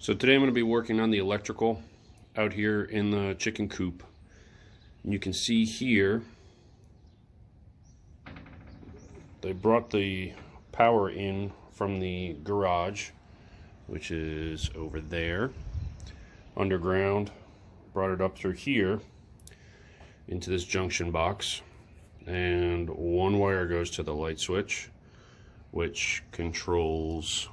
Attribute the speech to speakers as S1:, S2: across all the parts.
S1: So today I'm going to be working on the electrical out here in the chicken coop. And you can see here they brought the power in from the garage, which is over there, underground, brought it up through here into this junction box, and one wire goes to the light switch, which controls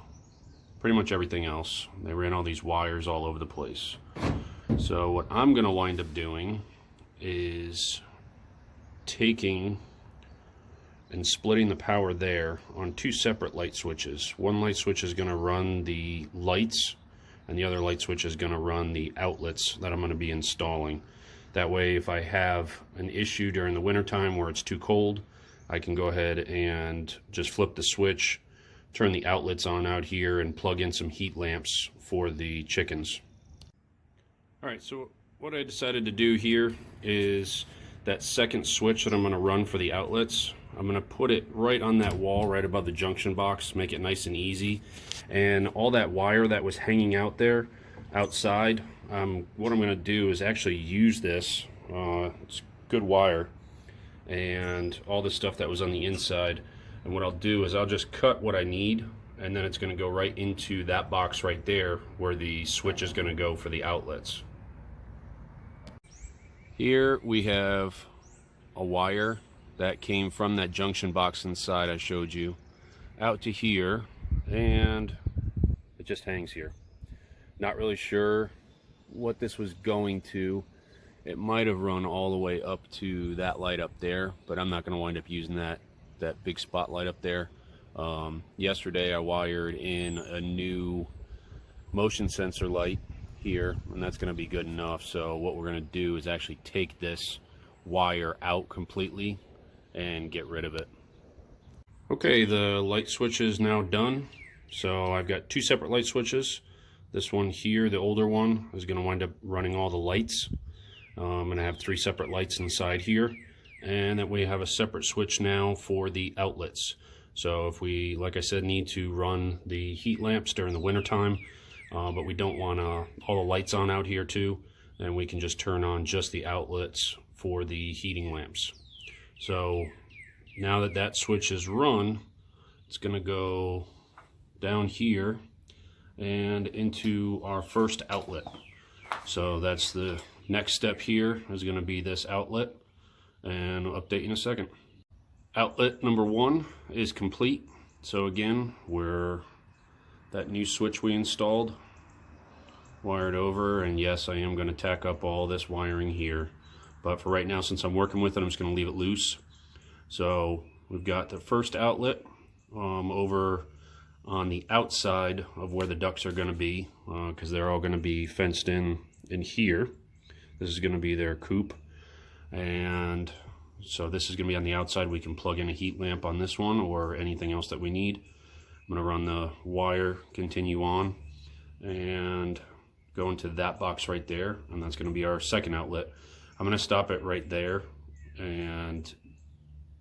S1: pretty much everything else. They ran all these wires all over the place. So what I'm going to wind up doing is taking and splitting the power there on two separate light switches. One light switch is going to run the lights, and the other light switch is going to run the outlets that I'm going to be installing. That way, if I have an issue during the wintertime where it's too cold, I can go ahead and just flip the switch, turn the outlets on out here, and plug in some heat lamps for the chickens. Alright, so what I decided to do here is that second switch that I'm going to run for the outlets, I'm going to put it right on that wall right above the junction box, make it nice and easy. And all that wire that was hanging out there outside, what I'm going to do is actually use this, it's good wire, and all the stuff that was on the inside. And what I'll do is I'll just cut what I need, and then it's going to go right into that box right there where the switch is going to go for the outlets. Here we have a wire that came from that junction box inside I showed you out to here, and it just hangs here. Not really sure what this was going to. It might have run all the way up to that light up there, but I'm not going to wind up using that big spotlight up there. Yesterday I wired in a new motion sensor light here, and that's going to be good enough. So what we're going to do is actually take this wire out completely and get rid of it. Okay, the light switch is now done. So I've got two separate light switches. This one here, the older one, is going to wind up running all the lights. I'm going to have three separate lights inside here. And that we have a separate switch now for the outlets. So if we, like I said, need to run the heat lamps during the wintertime, but we don't want all the lights on out here too, then we can just turn on just the outlets for the heating lamps. So now that that switch is run, it's going to go down here and into our first outlet. So that's the next step here, is going to be this outlet. And I'll update you in a second. Outlet number one is complete. So again, that new switch we installed, wired over, and yes, I am going to tack up all this wiring here. But for right now, since I'm working with it, I'm just going to leave it loose. So we've got the first outlet over on the outside of where the ducks are going to be, because they're all going to be fenced in here. This is going to be their coop. And so this is going to be on the outside. We can plug in a heat lamp on this one or anything else that we need. I'm going to run the wire, continue on, and go into that box right there, and that's going to be our second outlet. I'm going to stop it right there, and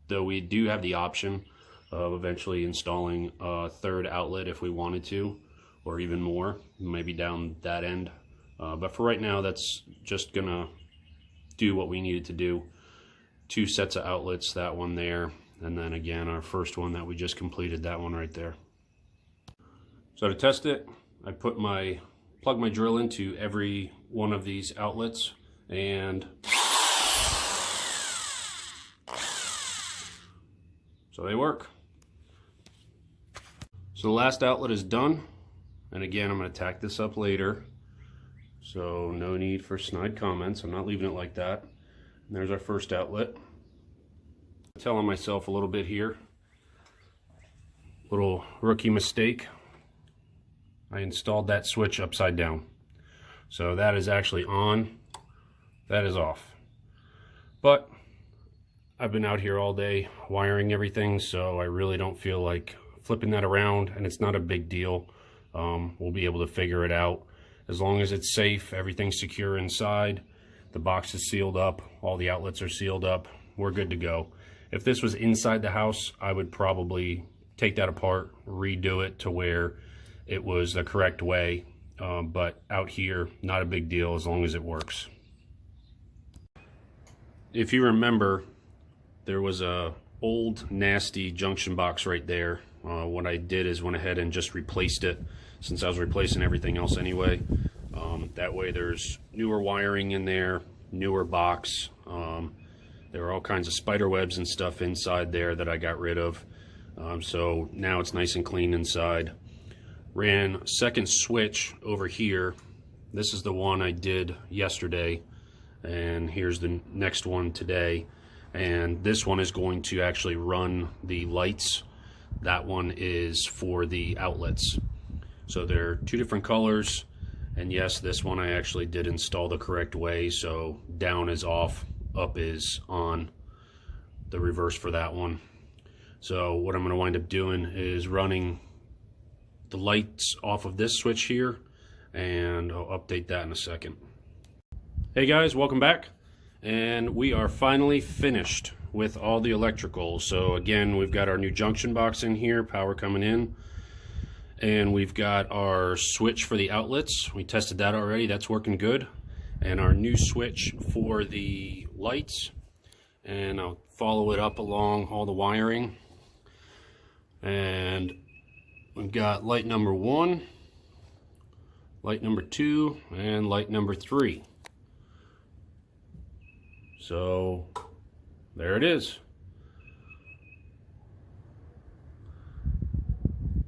S1: though we do have the option of eventually installing a third outlet if we wanted to, or even more, maybe down that end. But for right now, that's just going to do what we needed to do. Two sets of outlets, that one there, and then again our first one that we just completed, that one right there. So to test it, I plug my drill into every one of these outlets, and so they work. So the last outlet is done, and again I'm going to tack this up later. So no need for snide comments. I'm not leaving it like that. And there's our first outlet. I'm telling myself a little bit here. Little rookie mistake. I installed that switch upside down. So that is actually on. That is off. But I've been out here all day wiring everything, so I really don't feel like flipping that around, and it's not a big deal. We'll be able to figure it out. As long as it's safe, everything's secure inside, the box is sealed up, all the outlets are sealed up, we're good to go. If this was inside the house, I would probably take that apart, redo it to where it was the correct way, but out here, not a big deal as long as it works. If you remember, there was a old nasty junction box right there. What I did is went ahead and just replaced it, since I was replacing everything else anyway. That way there's newer wiring in there, newer box. There were all kinds of spider webs and stuff inside there that I got rid of. So now it's nice and clean inside. Ran second switch over here. This is the one I did yesterday, and here's the next one today. And this one is going to actually run the lights. That one is for the outlets. So they're two different colors. And yes, this one I actually did install the correct way. So down is off, up is on, the reverse for that one. So what I'm going to wind up doing is running the lights off of this switch here, and I'll update that in a second. Hey guys, welcome back. And we are finally finished with all the electrical. So again, we've got our new junction box in here, power coming in. And we've got our switch for the outlets. We tested that already, that's working good. And our new switch for the lights. And I'll follow it up along all the wiring. And we've got light number 1, light number 2, and light number 3. So there it is.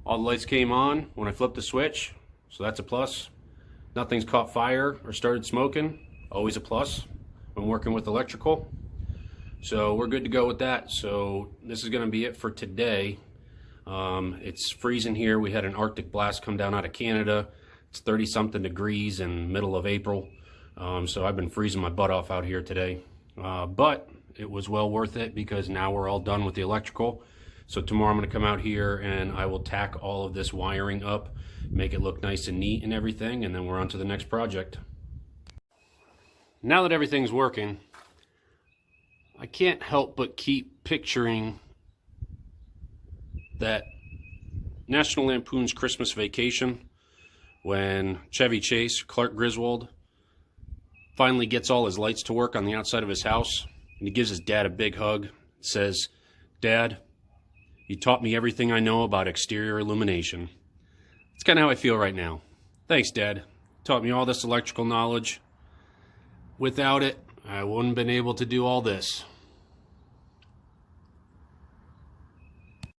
S1: All the lights came on when I flipped the switch, so that's a plus. Nothing's caught fire or started smoking, always a plus when working with electrical. So we're good to go with that. So this is going to be it for today. It's freezing here. We had an Arctic blast come down out of Canada. It's 30-something degrees in middle of April. So I've been freezing my butt off out here today. But it was well worth it because now we're all done with the electrical. So tomorrow I'm going to come out here and I will tack all of this wiring up, make it look nice and neat and everything, and then we're on to the next project. Now that everything's working, I can't help but keep picturing that National Lampoon's Christmas Vacation when Chevy Chase, Clark Griswold, finally gets all his lights to work on the outside of his house, and he gives his dad a big hug, says, "Dad, you taught me everything I know about exterior illumination." It's kind of how I feel right now. Thanks, Dad. Taught me all this electrical knowledge. Without it, I wouldn't have been able to do all this.